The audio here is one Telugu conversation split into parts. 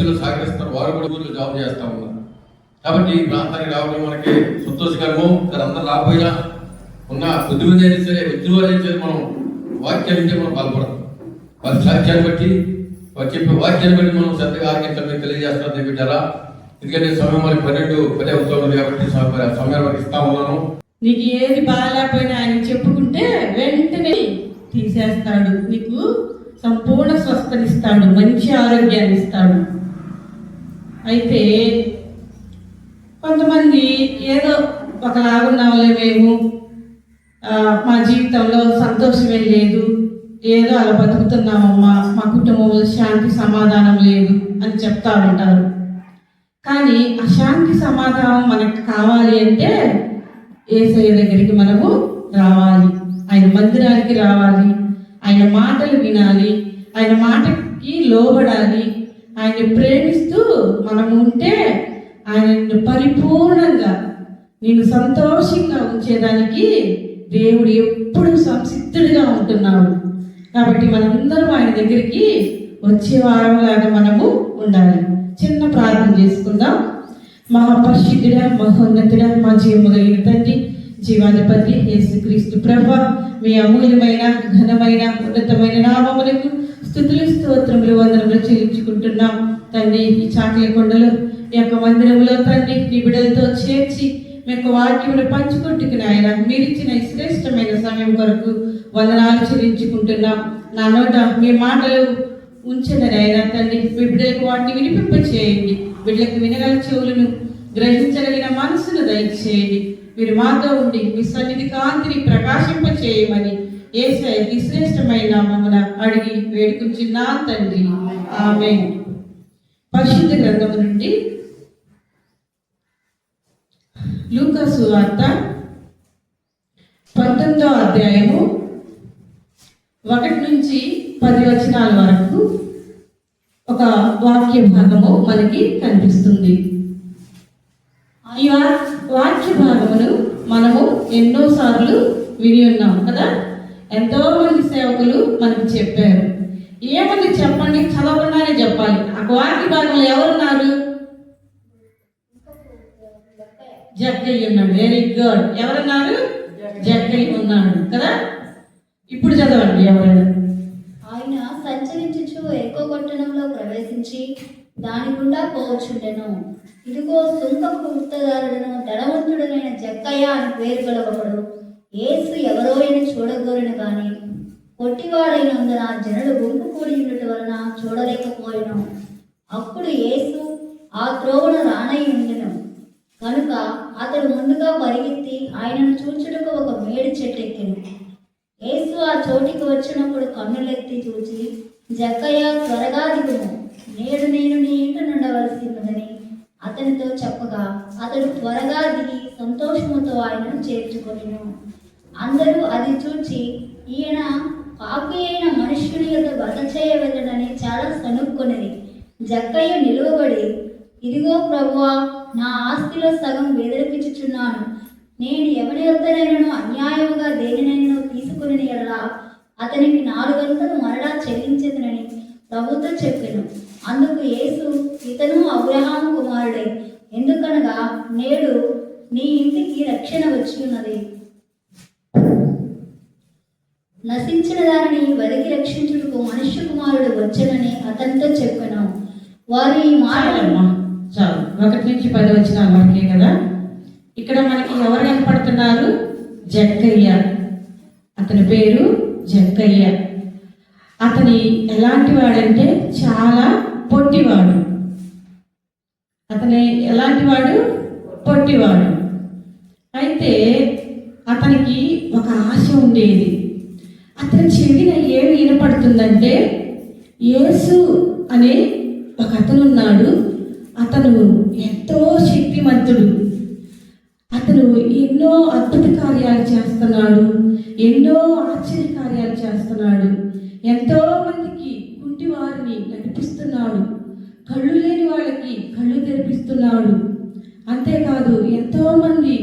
పరిస్థితులు సహకరిస్తారు, వారు కూడా ఊళ్ళో జాబ్ చేస్తూ ఉన్నారు. కాబట్టి ఈ ప్రాంతానికి రావడం మనకి సంతోషకరము. అందరూ రాబోయినా ఉన్న బుద్ధిమంది అయినా సరే, ఉద్యోగాలు అయితే మనం వాక్యాలు ఉంటే మనం బాధపడతాం. వారి సాక్ష్యాన్ని బట్టి, వారు చెప్పే వాక్యాన్ని బట్టి మనం శ్రద్ధగా ఆర్గించాలని తెలియజేస్తాను బిడ్డారా. ఎందుకంటే సమయం మనకి 12:10 అవుతుంది కాబట్టి సమయం మనకి ఇస్తా ఉన్నాను. నీకు ఏది బాగాలేకపోయినా ఆయన చెప్పుకుంటే వెంటనే తీసేస్తాడు. నీకు సంపూర్ణ స్వస్థనిస్తాడు, మంచి ఆరోగ్యాన్ని ఇస్తాడు. అయితే కొంతమంది ఏదో ఒకలాగున్నాంలే, మేము మా జీవితంలో సంతోషమే లేదు, ఏదో అలా బతుకుతున్నామమ్మా, మా కుటుంబంలో శాంతి సమాధానం లేదు అని చెప్తా ఉంటారు. కానీ ఆ శాంతి సమాధానం మనకు కావాలి అంటే యేసయ్య దగ్గరికి మనము రావాలి, ఆయన మందిరానికి రావాలి, ఆయన మాటలు వినాలి, ఆయన మాటకి లోబడాలి. ఆయన ప్రేమిస్తూ మనము ఉంటే ఆయన పరిపూర్ణంగా నేను సంతోషంగా ఉంచేదానికి దేవుడు ఎప్పుడు సంసిద్ధుడిగా ఉంటున్నాడు. కాబట్టి మనందరం ఆయన దగ్గరికి వచ్చే వారంలాగా మనము ఉండాలి. చిన్న ప్రార్థన చేసుకుందాం. మహాపరిశుద్ధుడా, మహోన్నతుడా, మా జీవము కలిగిన తండ్రి, జీవాధిపతి యేసుక్రీస్తు ప్రభువా, మీ అమూల్యమైన ఘనమైన ఉన్నతమైన నామములకు స్తుతులు స్తోత్రములు వందనములు చెల్లించుకుంటున్నాం తండ్రి. ఈ చాకలి కొండలు ఈ యొక్క మందిరంలో తండ్రి నీ బిడ్డలతో చేర్చి మీ యొక్క వాక్యమును పంచుకుంటుకు నాయన మీరిచ్చిన ఈ శ్రేష్టమైన సమయం కొరకు వందనాలు చెల్లించుకుంటున్నాం. నా నోట మీ మాటలు ఉంచండి నాయన తండ్రి. మీ బిడ్డలకు వాటిని వినిపింప చేయండి. బిడ్డలకు వినగల చెవులను, గ్రహించగలిగిన మనసును దయచేయండి. మీరు మాతో ఉండి మీ సన్నిధి కాంతిని ప్రకాశింప చేయమని యేసయ్య శ్రేష్టమైన నామమున అడిగి వేడుకుంటున్నాను తండ్రి, ఆమేన్. పరిశుద్ధ గ్రంథము నుండి లూకా సువార్త 19వ అధ్యాయము 1 నుంచి 10 వచనాల వరకు ఒక వాక్య భాగము మనకి కనిపిస్తుంది. ఈ వాక్య భాగమును మనము ఎన్నోసార్లు విని ఉన్నాం కదా. ఎంతో మంది సేవకులు మనకు చెప్పారు. ఏమని చెప్పండి, చదవకుండానే చెప్పాలి. ఆ వాక్య భాగంలో ఎవరున్నారు? జక్కయ్య ఉన్నాడు. Very good. ఎవరున్నారు? జక్కయ్య ఉన్నాడు కదా. ఇప్పుడు చదవండి ఎవరైనా. ఆయన సంచరించుచు ఎక్కువ పట్టణంలో ప్రవేశించి దాని గుండా పోవచ్చుండెను. ఇదిగో సుంకపు గుర్తదారుడును ధనవంతుడైన జక్కయ్య అని పేరు గలవడు యేసు ఎవరో అని చూడగోరిన గాని పొట్టివాడైనందున జనులు గుంపు కూడి ఉండటం వలన చూడలేకపోయాను. అప్పుడు యేసు ఆ త్రోవను రానై ఉండెను కనుక అతడు ముందుగా పరిగెత్తి ఆయనను చూచుటకు ఒక మేడి చెట్టు ఎక్కెను. యేసు ఆ చోటికి వచ్చినప్పుడు కన్నులెత్తి చూచి, జక్కయ్య త్వరగా దిగుము, నేడు నేను నీ ఇంట నుండవలసినదని అతనితో చెప్పగా అతడు త్వరగా దిగి సంతోషముతో ఆయనను చేర్చుకొనెను. అందరూ అది చూచి ఈయన పాపి అయిన మనుష్యుని యొక్క బస చేయవలెనని చాలా సనుక్కొనిది. జక్కయ్య నిలువబడి, ఇదిగో ప్రభువా, నా ఆస్తిలో సగం బెదిరిపించుచున్నాను. నేను ఎవరి వద్దనైనను అన్యాయముగా దేనినైనా తీసుకుని ఎడలా అతనికి 4 వంతులు మరలా చెల్లించేదనని ప్రభుతో చెప్పెను. అందుకు యేసు, ఇతను అబ్రహాము కుమారుడే, ఎందుకనగా నేడు నీ ఇంటికి రక్షణ వచ్చి ఉన్నది. నశించిన దానిని వెలికి రక్షించుటకు మనుష్య కుమారుడు వచ్చనని అతనితో చెప్పెను. వారు ఈ మాటలమ్మా చాలు 1 నుంచి 10 వచనాల వరకే కదా. ఇక్కడ మనకి ఎవరు కనపడుతున్నారు? జక్కయ్య. అతని పేరు జక్కయ్య. అతని ఎలాంటి వాడంటే చాలా పొట్టివాడు. అతని ఎలాంటి వాడు? పొట్టివాడు. అయితే అతనికి ఒక ఆశ ఉండేది. అతని చెవిన ఏమి వినపడుతుందంటే, యేసు అనే ఒక అతను ఉన్నాడు, అతను ఎంతో శక్తిమంతుడు, అతను ఎన్నో అద్భుత కార్యాలు చేస్తున్నాడు, ఎన్నో ఆశ్చర్య కార్యాలు చేస్తున్నాడు, ఎంతో మందికి కుంటి వారిని నడిపిస్తున్నాడు, కళ్ళు లేని వాళ్ళకి కళ్ళు తెరిపిస్తున్నాడు. అంతేకాదు ఎంతోమంది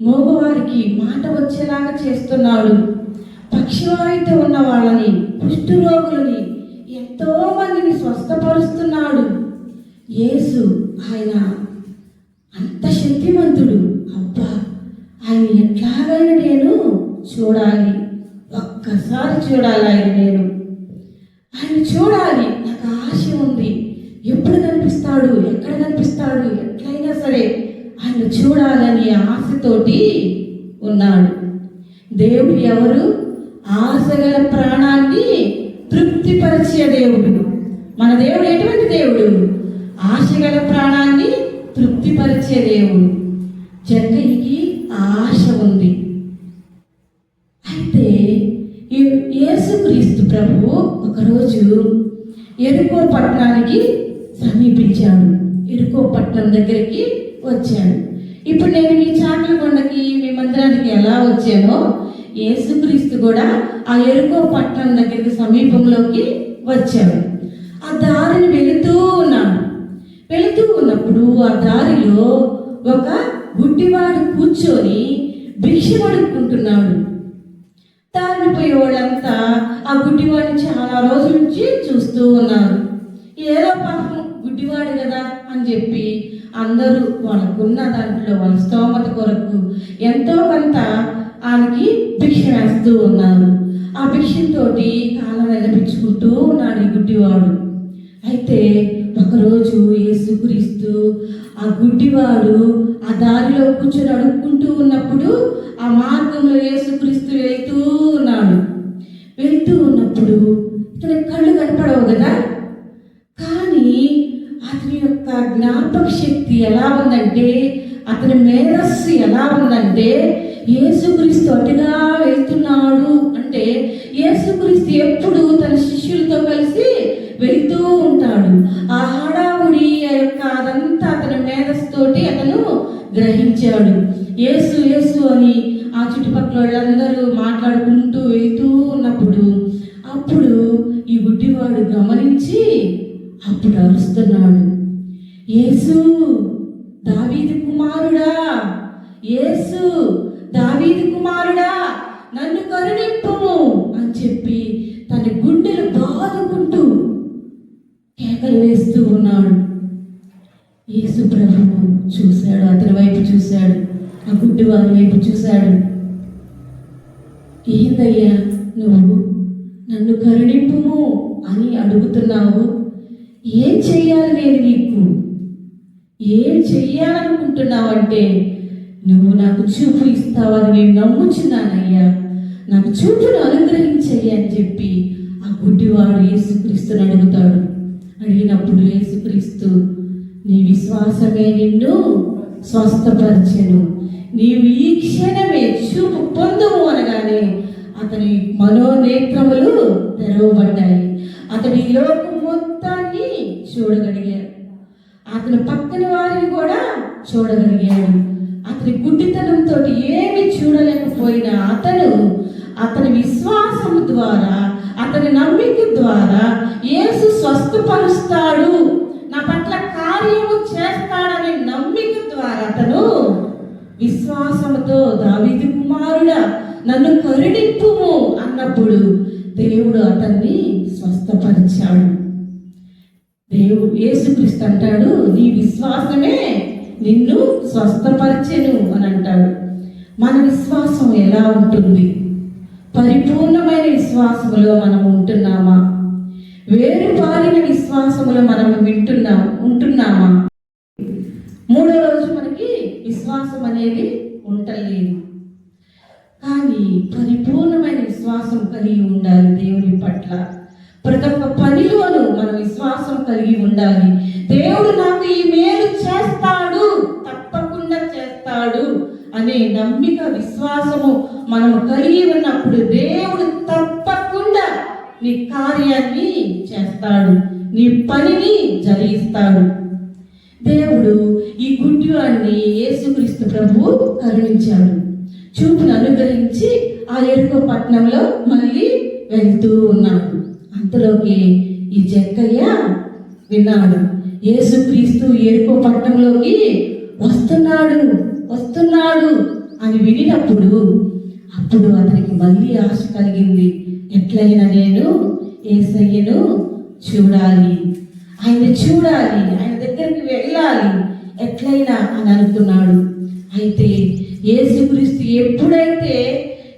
మోగవారికి మాట వచ్చేలాగా చేస్తున్నాడు. పక్షవాయుతో ఉన్న వాళ్ళని, కుష్ఠరోగులని ఎంతో మందిని స్వస్థపరుస్తున్నాడు. యేసు ఆయన అంత శక్తివంతుడు. అబ్బా, ఆయన ఎట్లాగైనా నేను చూడాలి, ఒక్కసారి చూడాలి ఆయన చూడాలి, నాకు ఆశ ఉంది. ఎప్పుడు కనిపిస్తాడు, ఎక్కడ కనిపిస్తాడు, ఎట్లయినా సరే ఆయన చూడాలని ఆశతోటి ఉన్నాడు. దేవుడు ఎవరు? ఆశగల ప్రాణాన్ని తృప్తిపరిచే దేవుడు. మన దేవుడు ఎటువంటి దేవుడు? ఆశగల ప్రాణాన్ని తృప్తిపరిచే దేవుడు. జక్కయ్యకి ఆశ ఉంది. అయితే యేసుక్రీస్తు ప్రభు ఒకరోజు యెరికో పట్టణానికి సమీపించాడు. యెరికో పట్టణం దగ్గరికి వచ్చాడు. ఇప్పుడు నేను మీ చాకల కొండకి, మీ మందిరానికి ఎలా వచ్చానో యేసుక్రీస్తు కూడా ఆ యెరికో పట్టణం దగ్గరికి సమీపంలోకి వచ్చాడు. ఆ దారిని వెళుతూ ఉన్నప్పుడు ఆ దారిలో ఒక గుడ్డివాడు కూర్చొని భిక్ష అడుక్కుంటున్నాడు. దారిని పోయే వాళ్ళంతా ఆ గుడ్డివాడిని చాలా రోజుల నుంచి చూస్తూ ఉన్నారు. ఏదో పాపం గుడ్డివాడు కదా అని చెప్పి అందరూ వాళ్ళకున్న దాంట్లో వాళ్ళ స్తోమత కొరకు ఎంతో కొంత ఆయనకి భిక్ష వేస్తూ ఉన్నారు. ఆ భిక్షతోటి కాలం వెళ్ళపించుకుంటూ ఉన్నాడు ఈ గుడ్డివాడు. అయితే ఒకరోజు యేసుక్రీస్తు ఆ గుడ్డివాడు ఆ దారిలో కూర్చొని అడుక్కుంటూ ఉన్నప్పుడు ఆ మార్గంలో యేసుక్రీస్తు వెళ్తూ ఉన్నప్పుడు ఇతని కళ్ళు కనపడవు కదా, కానీ అతని యొక్క జ్ఞాపక శక్తి ఎలా ఉందంటే, అతని మేధస్సు ఎలా ఉందంటే, యేసుక్రీస్తు అటుగా వెళ్తున్నాడు అంటే యేసుక్రీస్తు ఎప్పుడు తన శిష్యులతో కలిసి వెళ్తూ ఉంటాడు. ఆ హడావుడి అదంతా అతని మేధస్సుతోటి అతను గ్రహించాడు. యేసు యేసు అని ఆ చుట్టుపక్కల వాళ్ళందరూ మాట్లాడుకుంటూ వెళ్తూ ఉన్నప్పుడు అప్పుడు ఈ గుడ్డివాడు గమనించి అప్పుడు అరుస్తున్నాడు, యేసు దావీదు కుమారుడా, యేసు దావీదు కుమారుడా, నన్ను కరుణింపుము అని చెప్పి తన గుండెలు బాదుకుంటూ కేకలు వేస్తూ ఉన్నాడు. యేసు ప్రభువు చూశాడు, అతని వైపు చూశాడు, ఆ గుడ్డివారి వైపు చూశాడు. ఏందయ్యా నువ్వు నన్ను కరుణింపుము అని అడుగుతున్నావు? ఏం చెయ్యాలి నేను నీకు? ఏం చెయ్యాలనుకుంటున్నావు అంటే, నువ్వు నాకు చూపు ఇస్తావని నేను నమ్ముచున్నానయ్యా, నాకు చూపును అనుగ్రహించయ్యా అని చెప్పి ఆ గుడ్డివాడు యేసుక్రీస్తుని అడుగుతాడు. అడిగినప్పుడు యేసుక్రీస్తు, నీ విశ్వాసమే నిన్ను స్వస్థపరిచెను, నీవు ఈ క్షణమే చూపు పొందుము అనగానే అతని మనోనేత్రములు తెరవబడ్డాయి. అతడి లోకం మొత్తాన్ని చూడగలిగాడు. అతని పక్కన వారిని కూడా చూడగలిగాడు. అతని గుడ్డితనంతో ఏమి చూడలేకపోయినా అతని విశ్వాసం ద్వారా, అతని నమ్మిక ద్వారా యేసు స్వస్థపరుస్తాడు, నా పట్ల కార్యము చేస్తాడనే నమ్మిక ద్వారా అతను విశ్వాసముతో దావీదు కుమారుడా నన్ను కరుణింపుము అన్నప్పుడు దేవుడు అతన్ని స్వస్థపరిచాడు. దేవుడు యేసుక్రీస్తు అంటాడు, నీ విశ్వాసమే నిన్ను స్వస్థపరిచెను అని అంటాడు. మన విశ్వాసం ఎలా ఉంటుంది? పరిపూర్ణమైన విశ్వాసములో మనం ఉంటున్నామా? వేరుపారిన విశ్వాసములో మనం ఉంటున్నామా? మూడో రోజు మనకి విశ్వాసం అనేది ఉండలేదు. కానీ పరిపూర్ణమైన విశ్వాసం కలిగి ఉండాలి దేవుని పట్ల. ప్రతి ఒక్క పనిలోనూ మనం విశ్వాసం కలిగి ఉండాలి. దేవుడు నాకు ఈ మేలు చేస్తాడు, తప్పకుండా చేస్తాడు అనే నమ్మిక, విశ్వాసము మనము కలిగి ఉన్నప్పుడు దేవుడు తప్పకుండా నీ కార్యాన్ని చేస్తాడు, నీ పనిని జరిగిస్తాడు. దేవుడు ఈ గుడ్డివాడిని యేసుక్రీస్తు ప్రభువు కరుణించాడు. చూపును అనుగ్రహించి ఆ యెరికో పట్టణంలో మళ్ళీ వెళ్తూ ఉన్నాడు. అంతలోకి ఈ జక్కయ్య విన్నాడు, యేసుక్రీస్తు యెరికో పట్టణంలోకి వస్తున్నాడు అని వినినప్పుడు అప్పుడు అతనికి మళ్ళీ ఆశ కలిగింది. ఎట్లయినా నేను యేసయ్యను చూడాలి, ఆయన చూడాలి, ఆయన దగ్గరికి వెళ్ళాలి ఎట్లయినా అని అనుకున్నాడు. అయితే యేసుక్రీస్తు ఎప్పుడైతే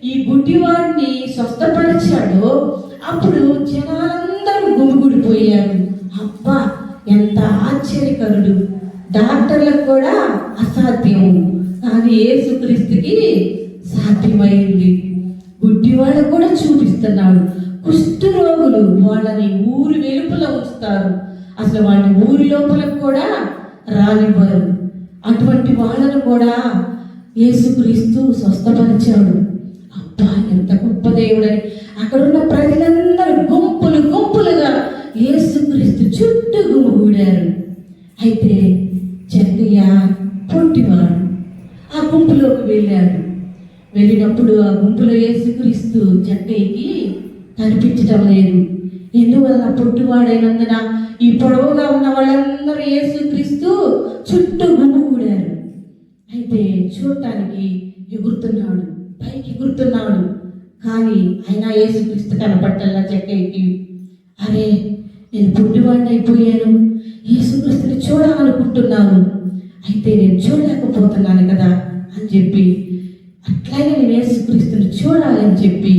ఈ గుడ్డివాడిని స్వస్థపరిచాడో అప్పుడు జనాలందరూ గుమిగూడిపోయారు. అబ్బా, ఎంత ఆశ్చర్యకరుడు! డాక్టర్లకు కూడా అసాధ్యము, కానీ యేసుక్రీస్తుకి సాధ్యమైంది. గుడ్డివాళ్ళకు కూడా చూపిస్తున్నాడు. కుష్ఠరోగులు వాళ్ళని ఊరి వెలుపల ఉంచుతారు, అసలు వాళ్ళని ఊరి లోపలకు కూడా రానివ్వరు. అటువంటి వాళ్ళను కూడా యేసుక్రీస్తు స్వస్థపరిచాడు. అబ్బా, ఎంత గొప్ప దేవుడని అక్కడున్న ప్రజలందరూ గుంపులు గుంపులుగా యేసుక్రీస్తు చుట్టూ గుమిగూడారు. అయితే జక్కయ్య పొట్టివాడు ఆ గుంపులోకి వెళ్ళాడు. వెళ్ళినప్పుడు ఆ గుంపులో యేసుక్రీస్తు జక్కయ్యకి కనిపించటం లేదు. ఎందువల్ల? పొట్టివాడైనందున ఈ పొడవుగా ఉన్న వాళ్ళందరూ యేసుక్రీస్తు చుట్టూ గుమిగూడారు. అయితే చూడటానికి ఎగురుతున్నాడు, పైకి ఎగురుతున్నాడు, కానీ అయినా యేసుక్రీస్తు కనపట్టల్లా జక్కయ్యకి. అరే, నేను పొట్టివాడిని అయిపోయాను, యేసుక్రీస్తుని చూడాలనుకుంటున్నాను, అయితే నేను చూడలేకపోతున్నాను కదా అని చెప్పి, అట్లాగే నేను యేసుక్రీస్తుని చూడాలని చెప్పి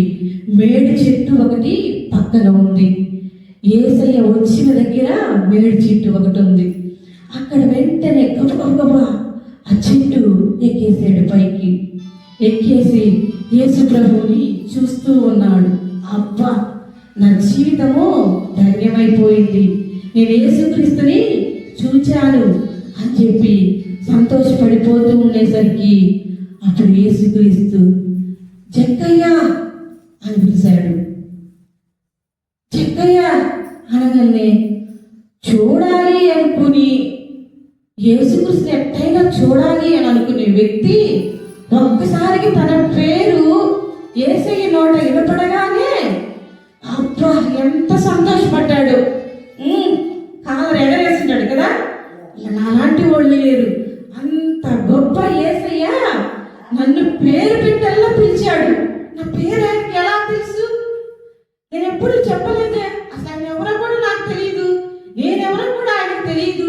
మేడి చెట్టు ఒకటి పక్కన ఉంది. యేసయ్య వచ్చిన దగ్గర మేడి చెట్టు ఒకటి ఉంది. అక్కడ వెంటనే గబగబా ఆ చెట్టు ఎక్కేసాడు. పైకి ఎక్కేసి యేసు ప్రభువుని చూస్తూ ఉన్నాడు. అబ్బా, నా జీవితము ధన్యమైపోయింది, నేను యేసుక్రీస్తుని చూచాను అని చెప్పి సంతోషపడిపోతూ ఉండేసరికి అప్పుడు యేసుక్రీస్తు జక్కయ్య అని పిలిచాడు. జక్కయ్య అనగానే చూడాలి అనుకుని యేసుక్రీస్తు ఎట్టయినా చూడాలి అని అనుకునే వ్యక్తి ఒక్కసారికి తన పేరు యేసయ్య నోట వినపడగానే అబ్బా, ఎంత సంతోషపడ్డాడు. కాలర్ ఎగరేస్తున్నాడు కదా, నాలాంటి వాళ్ళు లేరు. అంత గొప్ప యేసయ్య నన్ను పేరు పెట్టల్లా పిలిచాడు. నా పేరు ఆయనకి ఎలా తెలుసు? నేను ఎప్పుడు చెప్పలేదే, అసలు ఆయన ఎవరో కూడా నాకు తెలియదు, నేనెవరో కూడా ఆయనకు తెలియదు.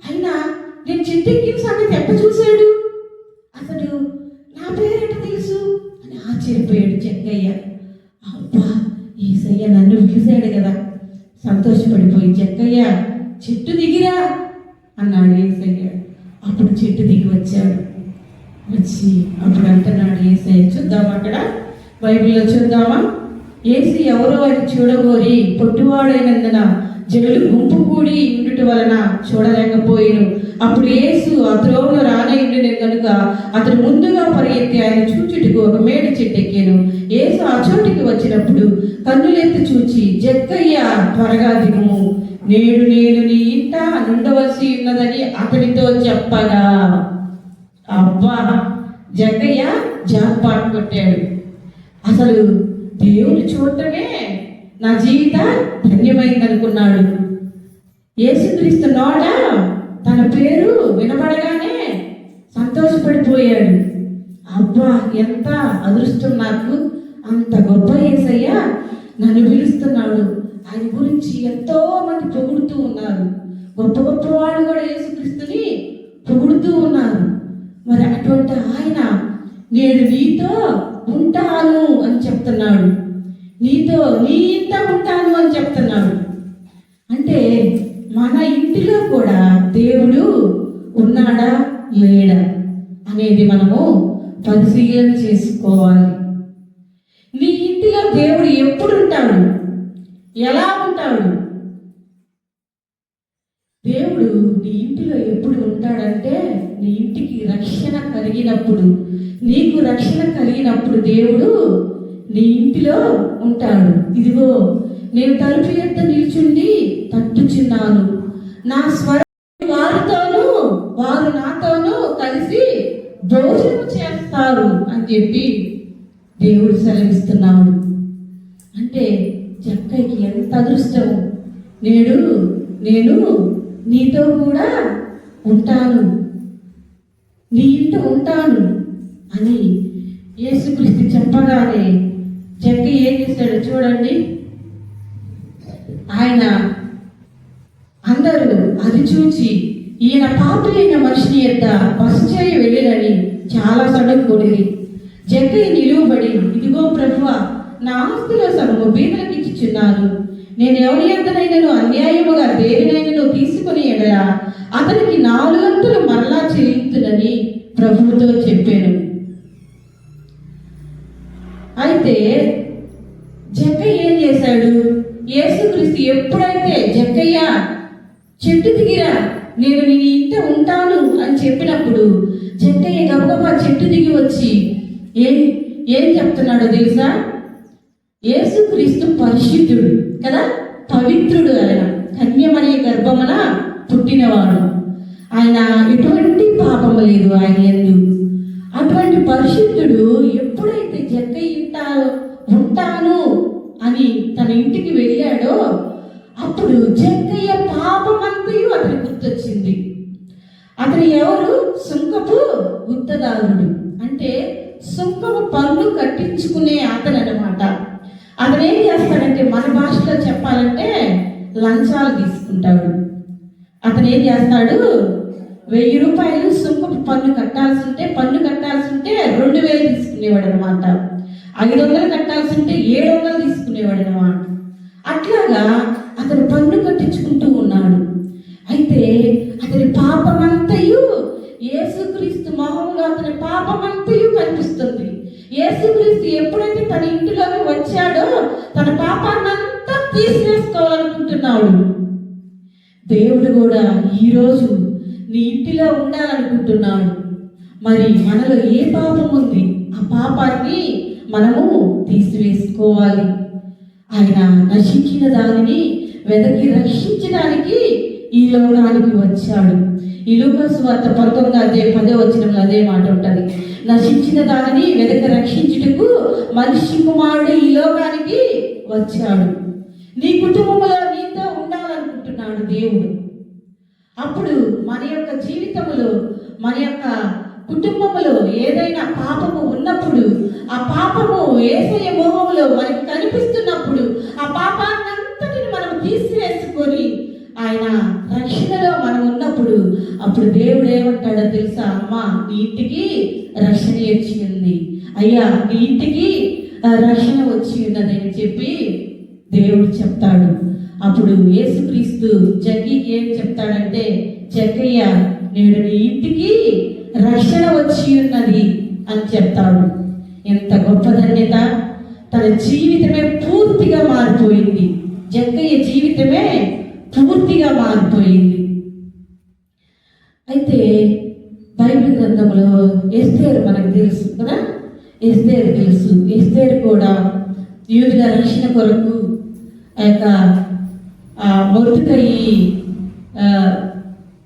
అయినా నేను చెట్టెక్కిన సంగతి ఎట్ట చూశాడు, అసలు నా పేరు ఎట్ట తెలుసు అని ఆశ్చర్యపోయాడు జక్కయ్య. అబ్బా, యేసయ్య నన్ను పిలిచాడు కదా. సంతోషపడిపోయి జక్కయ్య చెట్టు దిగిరా అన్నాడు యేసయ్య. అప్పుడు చెట్టు దిగి వచ్చాడు. వచ్చి అప్పుడు అంటున్నాడు యేసయ్య, చూద్దామా అక్కడ బైబిల్లో చూద్దామా, యేసు ఎవరో అని చూడగోరి పొట్టివాడైనందున జనులు గుంపు కూడి ఉండుట వలన చూడలేకపోయాను. అప్పుడు యేసు ఆ త్రోవలో రానయుండిన కనుక అతను ముందుగా పరిగెత్తి ఆయన చూచుటకు ఒక మేడి చెట్టు ఎక్కాను. యేసు ఆ చోటికి వచ్చినప్పుడు కన్నులెత్తి చూచి, జక్కయ్య త్వరగా దిగుము, నేడు నేను నీ ఇంట నుండవలసి ఉన్నదని అతనితో చెప్పగా. అబ్బా, జక్కయ్య జాక్పాట్ కొట్టాడు. అసలు దేవుని చూడటమే నా జీవిత ధన్యమైంది అనుకున్నాడు. యేసుక్రీస్తు నోట తన పేరు వినపడగానే సంతోషపడిపోయాడు. అబ్బా, ఎంత అదృష్టం నాకు, అంత గొప్ప యేసయ్య నన్ను పిలుస్తున్నాడు. ఆయన గురించి ఎంతో మంది పొగుడుతూ ఉన్నారు. గొప్ప గొప్ప వాళ్ళు కూడా యేసుక్రీస్తుని పొగుడుతూ ఉన్నారు. మరి అటువంటి ఆయన నేను నీతో ఉంటాను అని చెప్తున్నాడు, నీతో నీ ఇంట ఉంటాను అని చెప్తున్నాడు. అంటే మన ఇంటిలో కూడా దేవుడు ఉన్నాడా లేడా అనేది మనము పరిశీలన చేసుకోవాలి. నీ ఇంటిలో దేవుడు ఎప్పుడు ఉంటాడు, ఎలా ఉంటాడు? దేవుడు నీ ఇంటిలో ఎప్పుడు ఉంటాడంటే నీ ఇంటికి రక్షణ కలిగినప్పుడు, నీకు రక్షణ కలిగినప్పుడు దేవుడు నీ ఇంటిలో ఉంటాడు. ఇదిగో నేను తలుపు ఎత్త నిల్చుండి తట్టుచున్నాను, నా స్వరం వారితోనూ వారు నాతోనూ కలిసి భోజనం చేస్తారు అని చెప్పి దేవుడు సెలవిస్తున్నాడు. అంటే జక్కయ్యకి ఎంత అదృష్టం, నేను నీతో కూడా ఉంటాను, నీ ఇంట ఉంటాను అని యేసుక్రీస్తు చెప్పగానే జక్కయ్య ఏం చేశాడు చూడండి. ఆయన అందరూ ఈయన పాపులైన మనిషిని యొద్ద బస చేయి వెళ్ళిరని చాలా సడుక్కొనిరి. జక్కయ్య నిలువబడి, ఇదిగో ప్రభువా, నా ఆస్తిలో సగము బీదలకు ఇచ్చుచున్నాను. నేను ఎవరి యొద్దనైనను అన్యాయముగా దేనినైనను తీసుకుని ఎడలా అతనికి 4 వంతులు మరలా చెల్లించునని ప్రభువుతో చెప్పాను. అయితే జక్కయ్య ఏం చేశాడు? యేసుక్రీస్తు ఎప్పుడైతే జక్కయ్య చెట్టు దిగిరా, నేను నీ ఇంట ఉంటాను అని చెప్పినప్పుడు జక్కయ్య గబగబా చెట్టు దిగి వచ్చి ఏం చెప్తున్నాడో తెలుసా? యేసుక్రీస్తు పరిశుద్ధుడు కదా, పవిత్రుడు. ఆయన కన్యమనే గర్భమున పుట్టినవాడు. ఆయన ఎటువంటి పాపము లేదు ఆయన యందు. అటువంటి పరిశుద్ధుడు ఎప్పుడైతే జక్కయ్య ఇంట ఉంటాను అని తన ఇంటికి వెళ్ళాడో అప్పుడు జక్కయ్య పాపమంతయు అతని గుర్తొచ్చింది. అతను ఎవరు? సుంకపు గుత్తదారుడు, అంటే సుంకపు పన్ను కట్టించుకునే అతను అనమాట. అతను ఏం చేస్తాడంటే, మన భాషలో చెప్పాలంటే లంచాలు తీసుకుంటాడు. అతను ఏం చేస్తాడు? 1000 రూపాయలు సుంకపు పన్ను కట్టాల్సి ఉంటే 2000 తీసుకునేవాడు అనమాట. 500 కట్టాల్సి ఉంటే 700 తీసుకునేవాడు అనమాట. అట్లాగా అతను పన్ను కట్టించుకుంటూ ఉన్నాడు. అయితే అతని పాపమంతయు యేసుక్రీస్తు మొహంలో అతని పాపమంతయు కనిపిస్తుంది. యేసుక్రీస్తు ఎప్పుడైతే తన ఇంటిలోకి వచ్చాడో తన పాపాన్నంతా తీసివేసుకోవాలనుకుంటున్నాడు. దేవుడు కూడా ఈరోజు నీ ఇంటిలో ఉండాలనుకుంటున్నాడు. మరి మనలో ఏ పాపం ఉంది? ఆ పాపాన్ని మనము తీసివేసుకోవాలి. ఆయన నశించిన దానిని వెదకి రక్షించడానికి ఈ లోకానికి వచ్చాడు. ఈ లూకా సువార్త 19:10 అదే మాట ఉంటుంది. నశించిన దానిని వెదకి రక్షించుటకు మనిషి కుమారుడు ఈ లోకానికి వచ్చాడు. నీ కుటుంబంలో నీతో ఉండాలనుకుంటున్నాడు దేవుడు. అప్పుడు మన యొక్క జీవితంలో, మన యొక్క కుటుంబంలో ఏదైనా పాపము ఉన్నప్పుడు, ఆ పాపము యేసయ్య మోహంలో మనకి కనిపిస్తున్నప్పుడు ఆ పాపాన్నంతటిని మనం తీసివేసుకొని ఆయన రక్షణలో మనం ఉన్నప్పుడు అప్పుడు దేవుడు ఏమంటాడో తెలుసా? అమ్మా, నీ ఇంటికి రక్షణ వచ్చి ఉంది, అయ్యా నీ ఇంటికి రక్షణ వచ్చి ఉన్నది అని చెప్పి దేవుడు చెప్తాడు. అప్పుడు యేసుక్రీస్తు జక్కయ్యకి ఏం చెప్తాడంటే, జక్కయ్య, నేడు నీ ఇంటికి రక్షణ వచ్చి ఉన్నది అని చెప్తాడు. ఎంత గొప్ప ధన్యత! తన జీవితమే పూర్తిగా మారిపోయింది. జక్కయ్య జీవితమే పూర్తిగా మారిపోయింది. అయితే బైబిల్ గ్రంథంలో ఎస్తేరు మనకు తెలుసు కదా, ఎస్తేరు తెలుసు. ఎస్తేరు కూడా యూదుల రక్షణ కొరకు ఆ యొక్క మొర్దెకై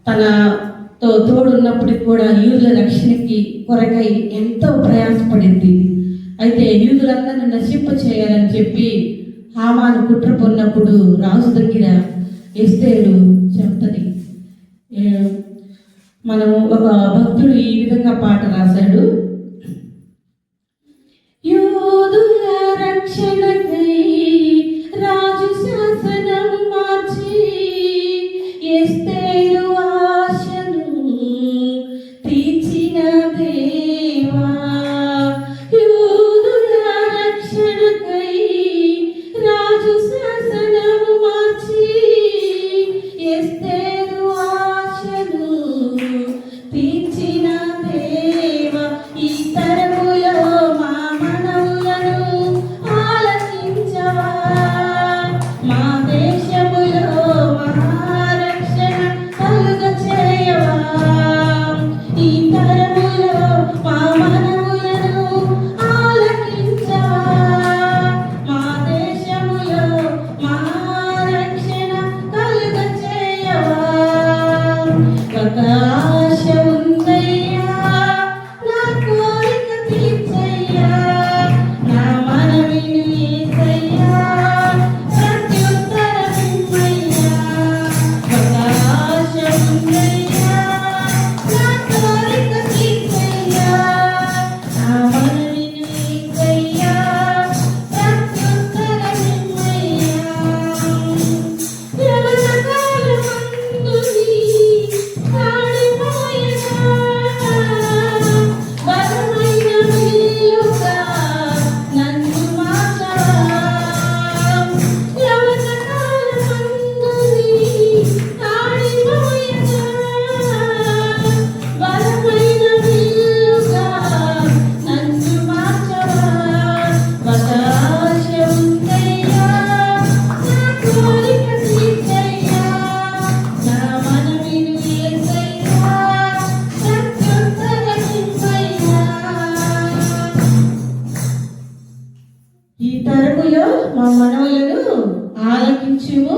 తనతో తోడున్నప్పటికి కూడా యూదుల రక్షణకి కొరకై ఎంతో ప్రయాసపడింది. అయితే యూదులందరినీ నశింప చేయాలని చెప్పి హామాను కుట్ర పొన్నప్పుడు రాజు దగ్గర ఎస్తేరు చెప్తుంది. మనము ఒక భక్తుడు ఈ విధంగా పాట రాశాడు. యూదుల రక్షణకై రాజు శాసనం మార్చి ఎస్తేరు ఆశను తీర్చిన దేవా. యూదుల రక్షణకై రాజు శాసనం మార్చి ఎస్తేరు ఆశను తీర్చిన దేవా. ఈ తరములో మా మనవులను ఆలకించు మా మనవులను ఆలకించుము,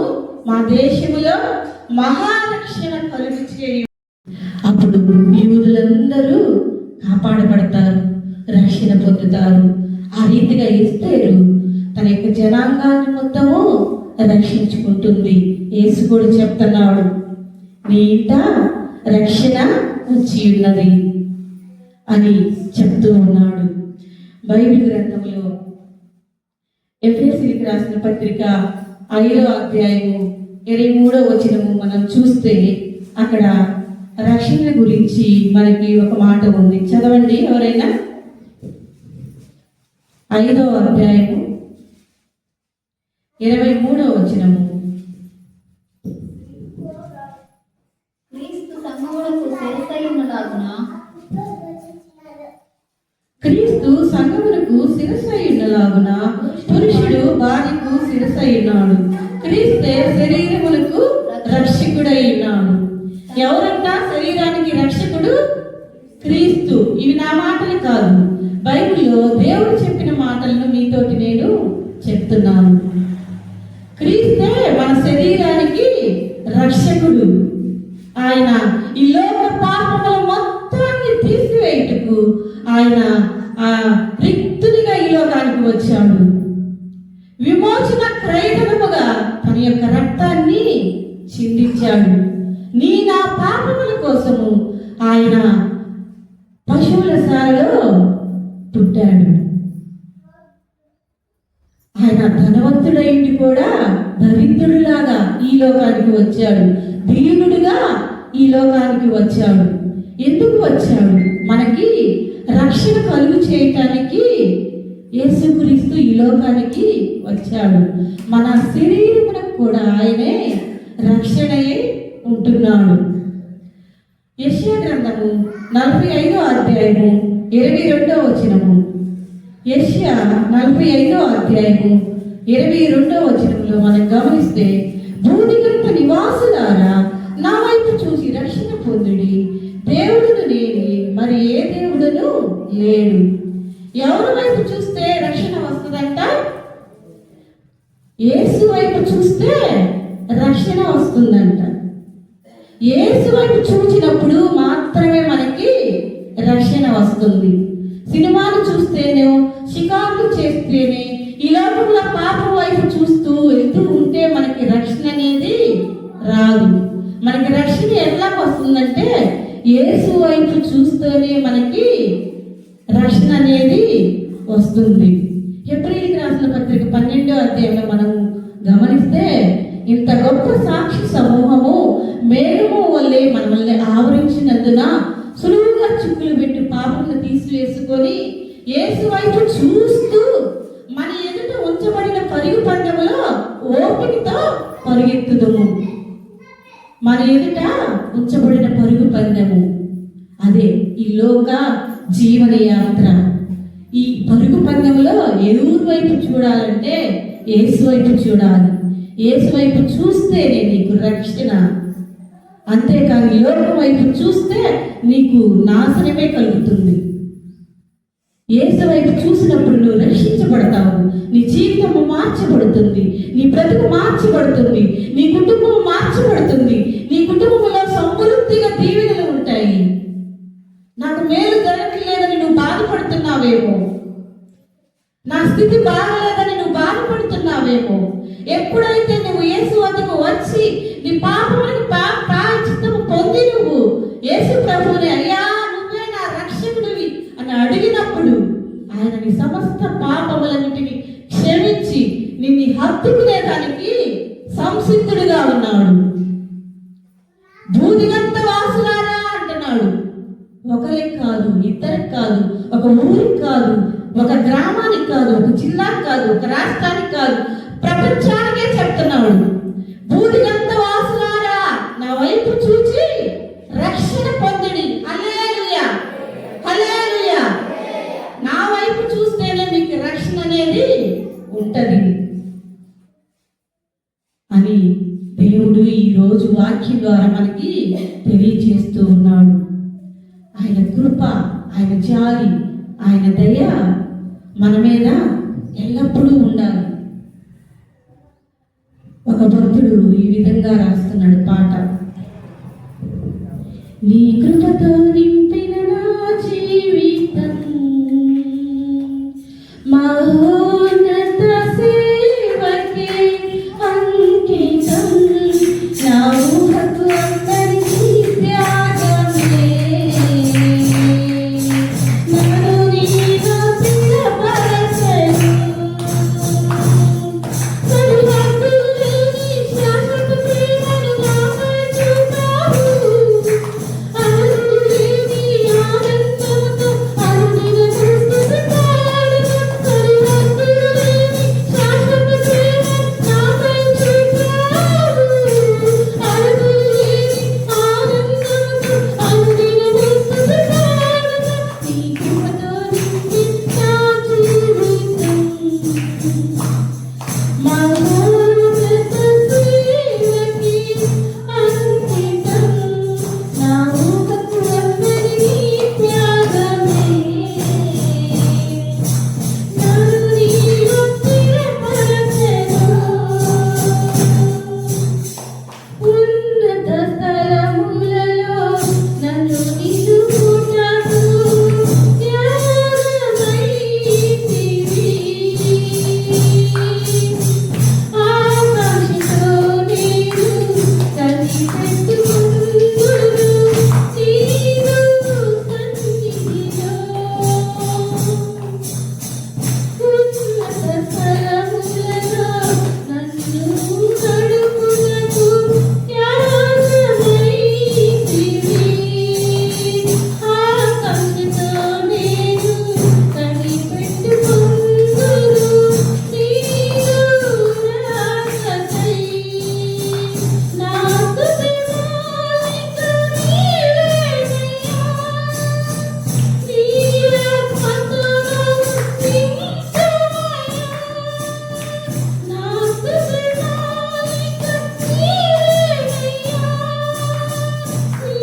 మా దేశములో మహారక్షణ కలుగు చేయు. అప్పుడు యూదులందరూ కాపాడబడతారు, రక్షణ పొందుతారు. ఆ రీతిగా ఎస్తేరు తన యొక్క జనాంగాన్ని మొత్తము రక్షించుకుంటుంది. యేసు కూడా చెప్తున్నాడు, నీ ఇంట రక్షణ వచ్చి ఉన్నది అని చెప్తూ ఉన్నాడు. బైబిల్ గ్రంథంలో ఎఫెసీయులకు రాసిన పత్రిక 5వ అధ్యాయము 23వ వచనము మనం చూస్తే అక్కడ రక్షణ గురించి మనకి ఒక మాట ఉంది. చదవండి ఎవరైనా. 5వ అధ్యాయము 23వ వచనము. క్రీస్తు సంఘములకు శిరస్సైయున్నలాగున క్రీస్తు సంఘమునకు శిరస్సైయున్నలాగున పురుషుడు భార్యకు శిరస్సైయున్నాడు. క్రీస్తే శరీరములకు రక్షకుడై ఉన్నాడు. ఎవరంట శరీరానికి రక్షకుడు? క్రీస్తు. ఇవి నా మాటలు కాదు, బైబిల్లో దేవుడు చెప్పిన మాటలను మీతోటి నేను చెప్తున్నాను. క్రీస్తే మన శరీరానికి రక్షకుడు. ఆయన ఈ లోక పాపముల మొత్తాన్ని తీసివేయుటకు ఆయన రిక్తునిగా ఈ లోకానికి వచ్చాడు. విమోచన క్రయధనముగా తన యొక్క రక్తాన్ని చిందించాడు. నీ నా పాపముల కోసము ఆయన పశువుల శాలలో పుట్టాడు. ఆయన ధనవంతుడైంది కూడా దరిద్రుడిలాగా ఈ లోకానికి వచ్చాడు. దీనుడిగా ఈ లోకానికి వచ్చాడు. ఎందుకు వచ్చాడు? మనకి రక్షణ కలుగు చేయటానికి యేసుక్రీస్తు ఈ లోకానికి వచ్చాడు. మన శరీరమునకు కూడా ఆయనే రక్షణయే ఉంటున్నాడు. యెషయా గ్రంథము 45వ అధ్యాయము 22వ వచనము. యెషయా 45వ అధ్యాయము 22వ వచనంలో మనం గమనిస్తే, భూదిగంత నివాసులారా నా వైపు చూసి రక్షణ పొందుడి, దేవుడును నేనే, మరి ఏ దేవుడును లేడు. ఎవరి వైపు చూస్తే రక్షణ వస్తుందంట? యేసు వైపు చూస్తే రక్షణ వస్తుందంట. యేసు వైపు చూచినప్పుడు మాత్రమే మనకి రక్షణ వస్తుంది. సినిమాలు చూస్తేనే, షికార్లు చేస్తేనే, ఈ లోకంలో పాపం వైపు చూస్తూ వెళ్తూ ఉంటే మనకి రక్షణ అనేది రాదు. మనకి రక్షణ ఎట్లా వస్తుందంటే యేసు వైపు చూస్తేనే మనకి రక్షణ అనేది వస్తుంది. హెబ్రీయులకు రాసిన పత్రిక 12వ అధ్యాయంలో మనం గమనిస్తే, ఇంత గొప్ప సాక్షి సమూహము మేఘము వల్లే మనల్ని ఆవరించినందున సులువుగా చిక్కులు పెట్టి పాపమును తీసివేసుకొని యేసు వైపు చూస్తూ మన ఎదుట ఉంచబడిన పరుగు పందెములో ఓపికతో పరుగెత్తుదము. మన ఎదుట ఉంచబడిన పరుగు పందెము అదే ఈ లోక జీవన యాత్ర. ఈ పరుగు పందెంలో ఎవరి వైపు చూడాలంటే యేసు వైపు చూడాలి. యేసు వైపు చూస్తేనే నీకు రక్షణ. అంతేకాదు ఈ లోకం వైపు చూస్తే నీకు నాశనమే కలుగుతుంది. యేసు వైపు చూసినప్పుడు నువ్వు రక్షించబడతావు. నీ జీవితము మార్చబడుతుంది, నీ బ్రతుకు మార్చబడుతుంది, నీ కుటుంబం మార్చబడుతుంది. నీ కుటుంబంలో సమృద్ధిగా దీవెనలు ఉంటాయి. నాకు మేలు జరగట్లేదని నువ్వు బాధపడుతున్నావేమో, నా స్థితి బాగలేదని నువ్వు బాధపడుతున్నావేమో, ఎప్పుడైతే నువ్వు యేసు వద్దకు వచ్చి నీ పాపములకు ప్రాయశ్చిత్తము పొంది నువ్వు యేసు ప్రభువుని అయ్యా నువ్వే నా రక్షకుడివి అని అడిగినప్పుడు ఆయన నీ సమస్త పాపములన్నిటిని క్షమించి నిన్ను హత్తుకునేదానికి సంసిద్ధుడిగా ఉన్నాడు. భూదిగంత వాసులారా అంటున్నాడు. ఒకరికి కాదు, ఇద్దరికి కాదు, ఒక ఊరికి కాదు, ఒక గ్రామానికి కాదు, ఒక జిల్లాకి కాదు, ఒక రాష్ట్రానికి కాదు, ప్రపంచానికే చెప్తున్నాడు. భూదిగంత వాసులారా నా వైపు చూచి రక్షణ పొందిడి. హల్లెలూయా, హల్లెలూయా. నా వైపు చూస్తేనే మీకు రక్షణ అనేది ఉంటది అని దేవుడు ఈ రోజు వాక్యం ద్వారా మనకి తెలియజేస్తూ ఉన్నాడు. ఆయన కృప, ఆయన జాలి, ఆయన దయ మన మీద ఎల్లప్పుడూ ఉండాలి. ఒక భక్తుడు ఈ విధంగా రాస్తున్నాడు పాట. నీ కృపతో నింపిన నా జీవితం మహోన్నత సేవకే అంకితం. నా ఊహకు అందరికీ త్యాగమే. నన్ను నీలో స్థిరపరచెను. సరిహద్దులేని శాశ్వత ప్రేమను నాపై చూపావు. అనులేని ఆనందంతో అనుదినము స్తుతిపాడును. సరిహద్దులేని శాశ్వత ప్రేమను నాపై చూపావు. అనులేని ఆనందంతో అనుదినము స్తుతిపాడును. నీ కృపతో నిండి నా జీవితం మహోన్నత సేవకి అంకితం. నా ఊహకు అందరికీ త్యాగమే. నన్ను నీలో స్థిరపరచెను. ఉన్నత స్థలములలో నన్ను నిలుపుటకు త్యాగమైతివి. ఆకాశంలో నేను కనిపెట్టుకుందును నీవు సన్నిధిలో. ఉన్నత స్థలములలో నన్ను నడుపుటకు త్యాగమైతివి. ఆకాశంలో నేను కనిపెట్టుకుందును నీవు రాకకై. నా స్తుతి మాలిక నీవేనయ్యా. నీ ఆత్మతో నన్ను నింపుమయ్యా. నా స్తుతి మాలిక నీవేనయ్యా. నీ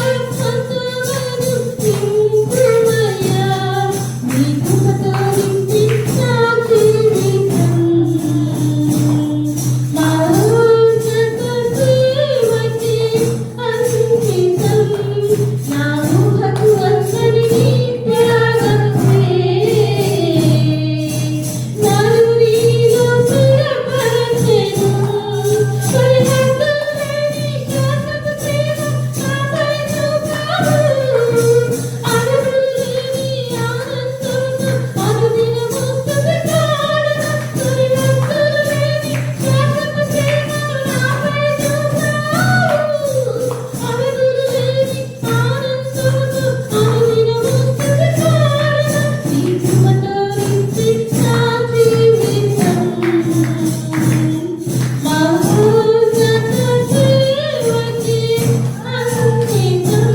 ఆత్మతో నన్ను నింపుమయ్యా. నీ కృపతో నిండి నా జీవితం మహోన్నత సేవకి అంకితం. నా ఊహకు అందరికీ త్యాగమే. నన్ను నీలో స్థిరపరచెను. సరిహద్దులేని శాశ్వత ప్రేమ నాపై చూపావు. అనులేని ఆనందంతో అనుదినము స్తుతిపాడును. సరిహద్దులేని శాశ్వత ప్రేమను నాపై చూపావు. అనులేని ఆనందంతో అనుదినము స్తుతిపాడును. నీ కృపతో నిండి నా జీవితం మహోన్నత సేవకి అంకితం.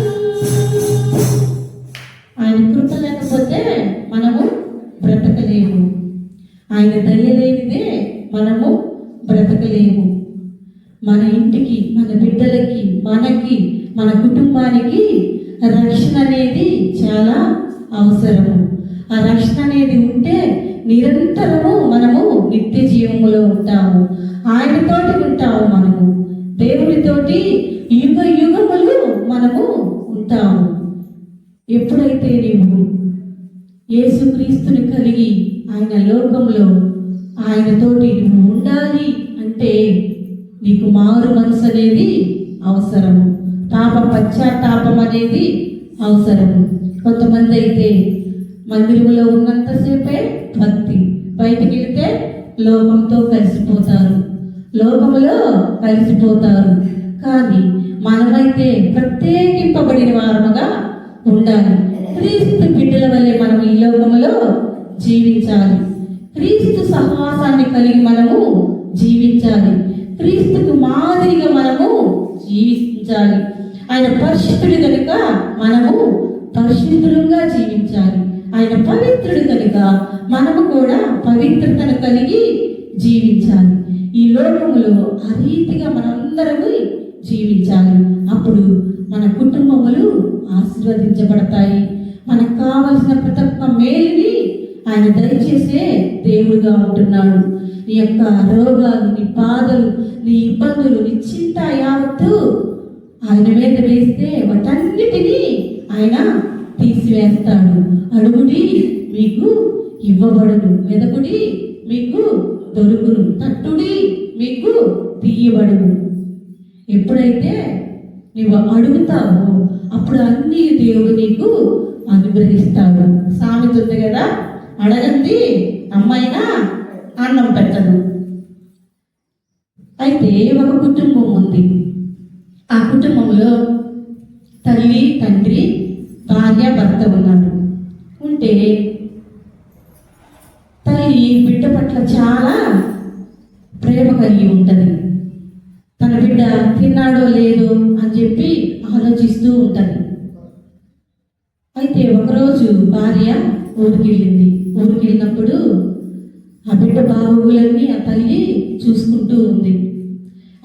ఆయన కృప లేకపోతే మనము బ్రతకలేము. ఆయన దయ లేనిదే మనము బ్రతకలేము. మన ఇంటికి, మన బిడ్డలకి, మనకి, మన కుటుంబానికి రక్షణ అనేది చాలా అవసరము. ఆ రక్షణ అనేది ఉంటే నిరంతరము మనము నిత్య జీవములో ఉంటాము. ఆయనతోటి ఉంటాము. మనము దేవునితోటి యుగ యుగములు మనము ఉంటాము. ఎప్పుడైతే నీవు యేసుక్రీస్తుని కలిగి ఆయన లోకంలో ఆయనతోటి నువ్వు ఉండాలి అంటే నీకు మారు మనసు అనేది అవసరము. పాప పశ్చాత్తాపం అనేది అవసరము. కొంతమంది అయితే మందిరంలో ఉన్నంతసేపే భక్తి, బయటికి వెళితే లోకంతో కలిసిపోతారు, లోకములో కలిసిపోతారు. కానీ మనమైతే ప్రత్యేకింపబడిన వారముగా ఉండాలి. క్రీస్తు బిడ్డల వల్లే మనం ఈ లోకములో జీవించాలి. క్రీస్తు సహవాసాన్ని కలిగి మనము జీవించాలి. క్రీస్తుకు మాదిరిగా మనము జీవించాలి. ఆయన పరిశుద్ధుడు కనుక మనము పరిశుద్ధులుగా జీవించాలి. ఆయన పవిత్రుడు కనుక మనము కూడా పవిత్రతను కలిగి జీవించాలి. ఈ లోకములో ఆ రీతిగా మనందరము జీవించాలి. అప్పుడు మన కుటుంబములు ఆశీర్వదించబడతాయి. మనకు కావలసిన ప్రతి ఒక్క మేలుని ఆయన దయచేసే దేవుడుగా ఉంటున్నాడు. నీ యొక్క రోగాలు, నీ బాధలు, నీ ఇబ్బందులు, నీ చింత యావత్తు ఆయన మీద వేస్తే వాటన్నిటినీ ఆయన తీసివేస్తాడు. అడుగుడి మీకు ఇవ్వబడును, వెదకుడి మీకు దొరుకును, తట్టుడి మీకు తీయబడును. ఎప్పుడైతే నువ్వు అడుగుతావో అప్పుడు అన్ని దేవుడు నీకు అనుగ్రహిస్తాడు. సామెత ఉంది కదా, అడగంది అమ్మైనా అన్నం పెట్టదు. అయితే ఒక కుటుంబం ఉంది. ఆ కుటుంబంలో తల్లి, తండ్రి, భార్య, భర్త ఉన్నారు. ఉంటే తల్లి బిడ్డ పట్ల చాలా ప్రేమ కలిగి ఉంటుంది. తన బిడ్డ తిన్నాడో లేదో అని చెప్పి ఆలోచిస్తూ ఉంటుంది. అయితే ఒకరోజు భార్య ఊరికి వెళ్ళినప్పుడు ఆ బిడ్డ బాగోగులన్నీ ఆ తల్లి చూసుకుంటూ ఉంది.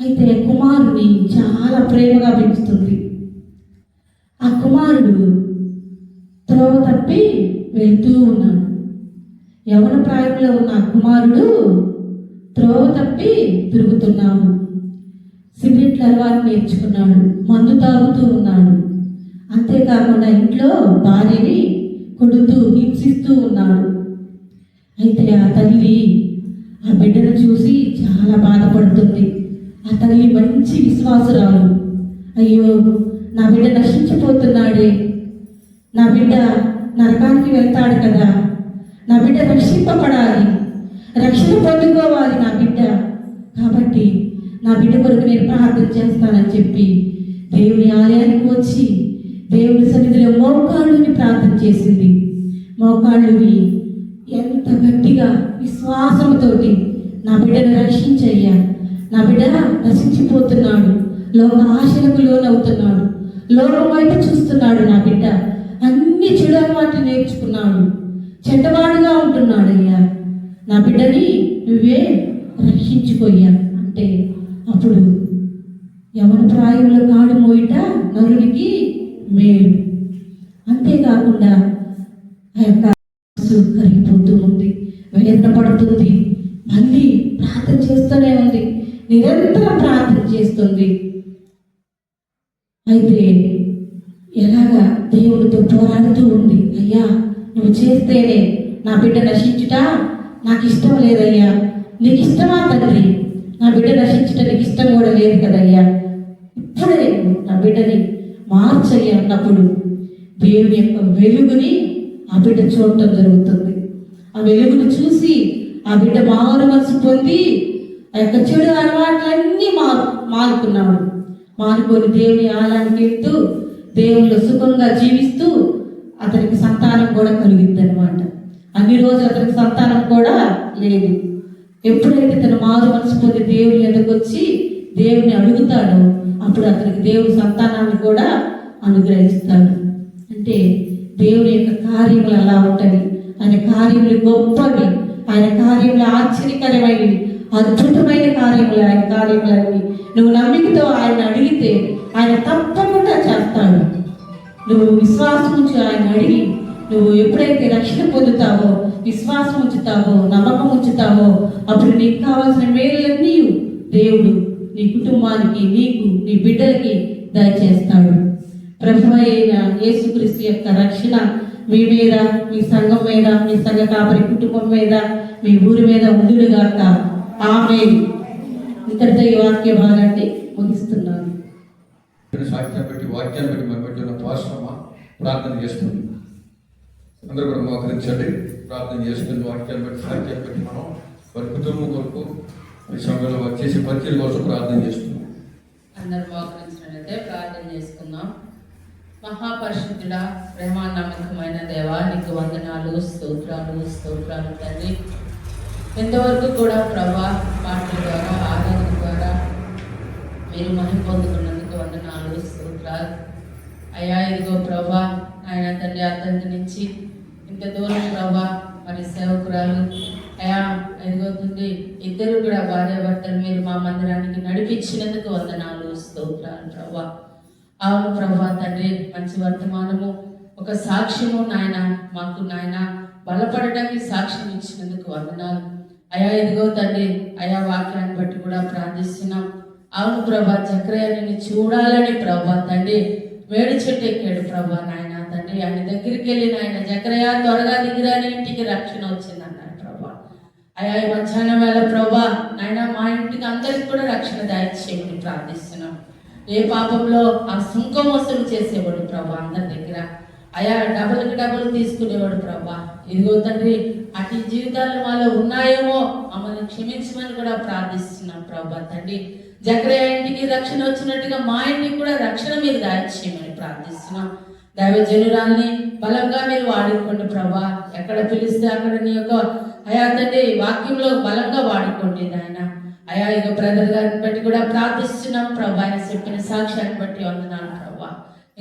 అయితే కుమారుని చాలా ప్రేమగా పెంచుతుంది. ఆ కుమారుడు త్రోవ తప్పి వెళ్తూ ఉన్నాడు. యవన ప్రాయంలో ఉన్న ఆ కుమారుడు త్రోవ తప్పి తిరుగుతున్నాడు. సిగరెట్ల అలవాటు నేర్చుకున్నాడు, మందు తాగుతూ ఉన్నాడు. అంతేకాకుండా ఇంట్లో భార్యని కొడుతూ హింసిస్తూ ఉన్నాడు. అయితే ఆ తల్లి ఆ బిడ్డను చూసి చాలా బాధపడుతుంది. ఆ తల్లి మంచి విశ్వాసురాలు. అయ్యో, నా బిడ్డ నశించిపోతున్నాడే, నా బిడ్డ నరకానికి వెళ్తాడు కదా, నా బిడ్డ రక్షింపబడాలి, రక్షణ పొందుకోవాలి నా బిడ్డ, కాబట్టి నా బిడ్డ కొరకు నేను ప్రార్థన చేస్తానని చెప్పి దేవుని ఆలయానికి వచ్చి దేవుని సన్నిధిలో మోకాళ్ళుని ప్రార్థన చేసింది. మోకాళ్ళుని ఎంత గట్టిగా విశ్వాసంతోటి, నా బిడ్డను రక్షించయ్యా, నా బిడ్డ నశించిపోతున్నాడు, లోక ఆశలకు లోనవుతున్నాడు, లోకం వైపు చూస్తున్నాడు, నా బిడ్డ అన్ని చెడు అలవాట్లు నేర్చుకున్నాడు, చెడ్డవాడుగా ఉంటున్నాడు అయ్యా, నా బిడ్డని నువ్వే రక్షించుకోయ్యా అంటే అప్పుడు యవన ప్రాయంలో కాడు మోయిట నరునికి మేలు. అంతేకాకుండా ఆ యొక్క మనసు కరిగిపోతూ ఉంది, వేదన పడుతుంది, మళ్ళీ ప్రార్థన చేస్తూనే ఉంది, నిరంతరం ప్రార్థన చేస్తుంది. అయితే ఎలాగా దేవుడితో పోరాడుతూ ఉంది. అయ్యా, నువ్వు చేస్తేనే నా బిడ్డ నశించుట నాకు ఇష్టం లేదయ్యా, నీకు ఇష్టమా తండ్రి, నా బిడ్డ నశించుట నీకు ఇష్టం కూడా లేదు కదయ్యా, ఇప్పుడే నా బిడ్డని మార్చయ్యా అన్నప్పుడు దేవుని యొక్క వెలుగుని ఆ బిడ్డ చూడటం జరుగుతుంది. ఆ వెలుగును చూసి ఆ బిడ్డ మారు మనసు పొంది ఆ యొక్క చెడు అలవాట్లన్నీ మానుకొని దేవుని ఆలయానికి వెళ్తూ దేవుళ్ళు సుఖంగా జీవిస్తూ అతనికి సంతానం కూడా కలిగింది అనమాట. అన్ని రోజులు అతనికి సంతానం కూడా లేదు. ఎప్పుడైతే తన మారు మనసు పొంది దేవుని ఎదుకు వచ్చి దేవుని అడుగుతాడో అప్పుడు అతనికి దేవుని సంతానాన్ని కూడా అనుగ్రహిస్తాడు. అంటే దేవుని యొక్క కార్యములు అలా ఉంటాయి. ఆయన కార్యములు గొప్పవి, ఆయన కార్యములు ఆశ్చర్యకరమైనవి, అద్భుతమైన కార్యములు. ఆయన కార్యములన్నీ నువ్వు నమ్మికతో ఆయన అడిగితే ఆయన తప్పకుండా చేస్తాడు. నువ్వు విశ్వాసం ఉంచి ఆయన అడిగి నువ్వు ఎప్పుడైతే రక్షణ పొందుతావో, విశ్వాసం ఉంచుతావో, నమ్మకం ఉంచుతావో అప్పుడు నీకు కావాల్సిన మేలులన్నీ దేవుడు నీ కుటుంబానికి, నీకు, నీ బిడ్డలకి దయచేస్తాడు. ప్రభువు అయిన యేసుక్రీస్తు యొక్క రక్షణ మీ మీద, మీ సంఘం మీద, మీ సంఘ కాపరి కుటుంబం మీద, మీ ఊరి మీద ఉండుగాక. ఆమేన్. ఇంతటితో ఈ వాక్య భాగాన్ని ముగిస్తున్నాను. సాక్ష్యం పెట్టి వాక్యాన్ని పెట్టి మనం పెట్టిన పాశ్రమ ప్రార్థన చేస్తుంది. అందరూ కూడా మోకరించండి, ప్రార్థన చేసుకుని వాక్యాన్ని పెట్టి సాక్ష్యాన్ని పెట్టి మనం వారి కుటుంబం కొరకు ఈ సమయంలో వారు చేసే పరిచయం కోసం ప్రార్థన చేస్తున్నాం. అందరూ మోకరించినట్లయితే ప్రార్థన చేసుకుందాం. మహాపరిశుద్ధుడా, ప్రేమ నమ్మకమైన దేవా, నీకు వందనాలు, స్తోత్రాలు తండ్రి. ఎంతవరకు కూడా ప్రభా పాటల ద్వారా, ఆరాధన ద్వారా మీరు మహిమ పొందుకున్నందుకు వందనాలు, స్తోత్రాలు అయ్యా. ఇదిగో ప్రభా ఆయన తండ్రి అతని నుంచి ఇంత దూరం ప్రభా మరి సేవకురాలు అయ్యా, ఎదుగుతుంది ఇద్దరు కూడా భార్యాభర్తలు మీరు మా మందిరానికి నడిపించినందుకు వందనాలు, స్తోత్రాలు ప్రభా. అవును ప్రభా తండ్రి, మంచి వర్తమానము, ఒక సాక్ష్యము నాయన మాకు నాయన బలపడటానికి సాక్ష్యం ఇచ్చినందుకు వందనాలు. అయా ఇదిగో తండ్రి అయా వాక్యాన్ని బట్టి కూడా ప్రార్థిస్తున్నాం. అవును ప్రభా, జకర్యా నిన్ను చూడాలని ప్రభా తండ్రి వేడి చెట్టు ఎక్కాడు ప్రభా నాయన తండ్రి. ఆయన దగ్గరికి వెళ్ళి నాయన జకర్యా త్వరగా దిగిరాని ఇంటికి రక్షణ వచ్చిందన్నారు ప్రభా. అయా ఈ మధ్యాహ్నం వేళ ప్రభా నాయన మా ఇంటికి అందరికి కూడా రక్షణ దయచేయమని ప్రార్థిస్తున్నాం. ఏ పాపంలో ఆ సుంకం వసూలు చేసేవాడు ప్రభా అందరి దగ్గర, అయా డబుల్కి డబుల్ తీసుకునేవాడు ప్రభా. ఇదిగో తండ్రి అటు జీవితాలు మాలో ఉన్నాయేమో మమ్మల్ని క్షమించమని కూడా ప్రార్థిస్తున్నాం ప్రభా తండ్రి. జకర్యా ఇంటికి రక్షణ వచ్చినట్టుగా మా ఇంటికి కూడా రక్షణ మీరు దాయిచేయమని ప్రార్థిస్తున్నాం. దైవజనురాల్ని బలంగా మీరు వాడుకోండి ప్రభా. ఎక్కడ పిలిస్తే అక్కడ నీ యొక్క అయా తండ్రి వాక్యంలో బలంగా వాడుకోండి నాయన. అయా ఇక బ్రదర్ గారిని బట్టి కూడా ప్రార్థిస్తున్నాం ప్రభా. ఆయన చెప్పిన సాక్ష్యాన్ని బట్టి వందనాలు ప్రభా.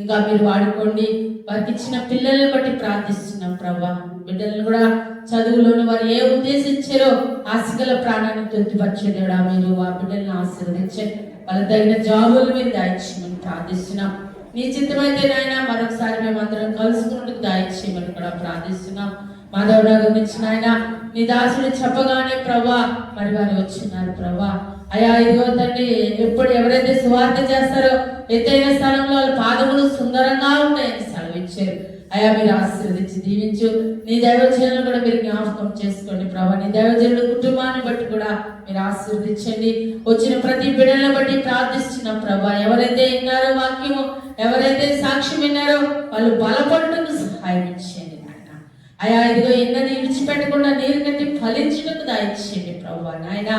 ఇంకా మీరు వాడుకోండి. వారికి ఇచ్చిన పిల్లల్ని బట్టి ప్రార్థిస్తున్నాం ప్రభా. బిడ్డలను కూడా చదువులోని వారు ఏ ఉద్దేశించారో ఆశగల ప్రాణాన్ని తృప్తిపరిచేదేడా మీరు ఆ బిడ్డలను ఆశీర్వదించండి. వాళ్ళ తగిన జాబులు మీరు దాయిచ్చేయమని ప్రార్థిస్తున్నాం. నీ చిత్తమైతే నాయన మరొకసారి మేమందరం కలుసుకున్నట్టు దాయిచ్చేయమని కూడా ప్రార్థిస్తున్నాం. మాధవరావు గురించి నాయన నీ దాసుడు చెప్పగానే ప్రభా మరి వారు వచ్చిన్నారు ప్రభా. అయా ఇదిగో తండ్రి ఎప్పుడు ఎవరైతే సువార్త చేస్తారో ఎత్తైన స్థలంలో వాళ్ళ పాదములు సుందరంగా ఉంటాయని సెలవిచ్చారు. అయా మీరు ఆశీర్వదించి దీవించు. నీ దైవజనులు కూడా మీరు జ్ఞాపకం చేసుకోండి ప్రభా. నీ దైవజనుల కుటుంబాన్ని బట్టి కూడా మీరు ఆశీర్వదించండి. వచ్చిన ప్రతి బిడ్డలను బట్టి ప్రార్థిస్తున్నాం ప్రభా. ఎవరైతే విన్నారో వాక్యము, ఎవరైతే సాక్ష్యం విన్నారో వాళ్ళు బలపడటకు సహాయం ఇచ్చేయండి నాయన. అయా ఇదిగో ఎన్నని విడిచిపెట్టకుండా నీరు కట్టి ఫలించడానికి దాయిచ్చేయండి ప్రభా నాయన.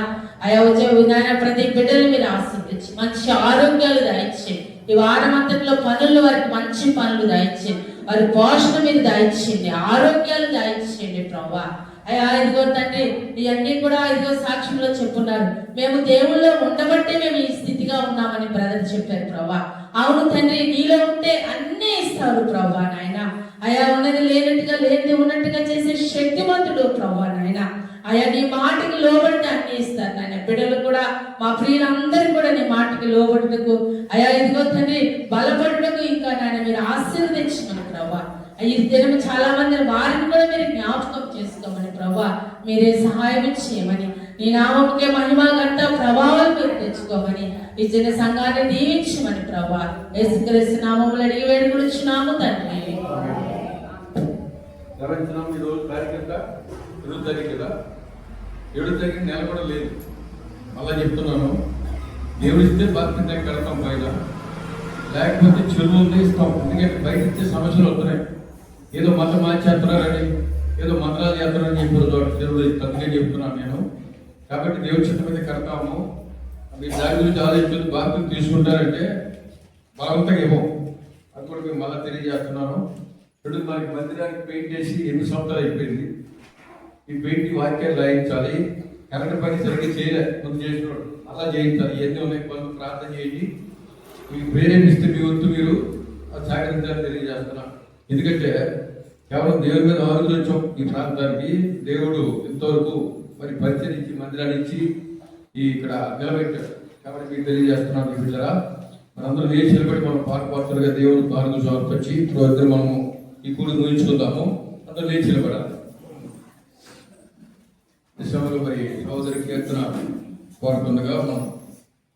అయా వచ్చే నాయన ప్రతి బిడ్డలు మీరు ఆశీర్వదించి మంచి ఆరోగ్యాలు దాయిచ్చేయండి. ఈ వారం అంతట్లో పనులు వారికి మంచి పనులు దాయిచ్చేయండి. వారి పోషణ మీరు దాయిచ్చేయండి. ఆరోగ్యాలు దాయిచ్చేయండి ప్రభా. అయ్యా ఇదిగో తండ్రి ఇవన్నీ కూడా ఇదిగో సాక్ష్యంలో చెప్పున్నారు. మేము దేవుళ్ళో ఉండబట్టే మేము ఈ స్థితిగా ఉన్నామని బ్రదర్ చెప్పారు ప్రభా. అవును తండ్రి, నీలో ఉంటే అన్నీ ఇస్తారు ప్రభా నాయన. అయా ఉన్నది లేనట్టుగా లేనిది ఉన్నట్టుగా చేసే శక్తిమంతుడు ప్రభా నాయన. అయా నీ మాటకి లోబడితే అన్ని ఇస్తారు నాయన. బిడ్డలు కూడా మా ప్రియులందరూ కూడా నీ మాటకి లోబడుటకు అయా ఇదిగో తండ్రి బలపడుటకు ఇంకా నాయన మీరు ఆశీర్వదించమని ప్రభా. ఈ దినం చాలా మంది వారిని కూడా మీరు జ్ఞాపకం చేసుకోమని ప్రభా. మీరే సహాయం చేయమని, నీ నామముకే మహిమ గంట ప్రభావాలు మీరు తెచ్చుకోమని, ఈ చిన్న సంఘాన్ని దీవించమని ప్రభా. యేసుక్రీస్తు నామములో అడిగి వేడుకొనుచున్నాము తండ్రి. ఈ రోజు కార్యక్రమ 7వ తారీఖు కదా, 7వ తారీఖు నెల కూడా లేదు. అలా చెప్తున్నాను, దేవుడిస్తే బాధ్యత కడతాం పైన, లేకపోతే చెరువులు ఇస్తాం. ఎందుకంటే బయట ఇచ్చే సమస్యలు వస్తున్నాయి. ఏదో మతం మార్చేస్తున్నారని, ఏదో మంత్రాలు చేస్తున్నారని చెప్పారు చెరువులు తక్కువగా చెప్తున్నాను నేను. కాబట్టి దేవుడి చిత్తం మీద కడతాము. మీరు దాని గురించి ఆలోచించి బాధ్యత తీసుకుంటారంటే బలవంతంగా ఇవ్వం. అది కూడా మేము మళ్ళీ తెలియజేస్తున్నాను. ఇప్పుడు మనకి మందిరానికి పెయింట్ చేసి 8 సంవత్సరాలు అయిపోయింది. ఈ పెయింట్ వాక్యాలు రాయించాలి. కరెంట్ పని సరిగ్గా చేయలేదు, ముందు చేసినోడు అలా చేయించాలి. ఇవన్నీ ఉన్నాయి పనులు. ప్రార్థన చేయండి. మీకు ప్రేరేపిస్తే మీ వంతు మీరు అది సహకరించాలని తెలియజేస్తున్నాం. ఎందుకంటే కేవలం దేవుని మీద ఆలోచించాం. ఈ ప్రాంతానికి దేవుడు ఇంతవరకు మరి పరిచయం ఇచ్చి మందిరాన్ని ఇచ్చి ఇక్కడ నిలబెట్టాడు. కాబట్టి మీకు తెలియజేస్తున్నాను. ఈ బిడ్డరా మనందరూ లేచి నిలబడి మనం పాటపాత్రలుగా దేవుడు పాల్గొని సమర్పించి ఇప్పుడు ఇద్దరు మనము ఈ కూడి ముగించుకుందాము. అందరూ లేచి నిలబడాలి. విషయంలో మరి సహోదరి కీర్తన పాడుతుండగా మనం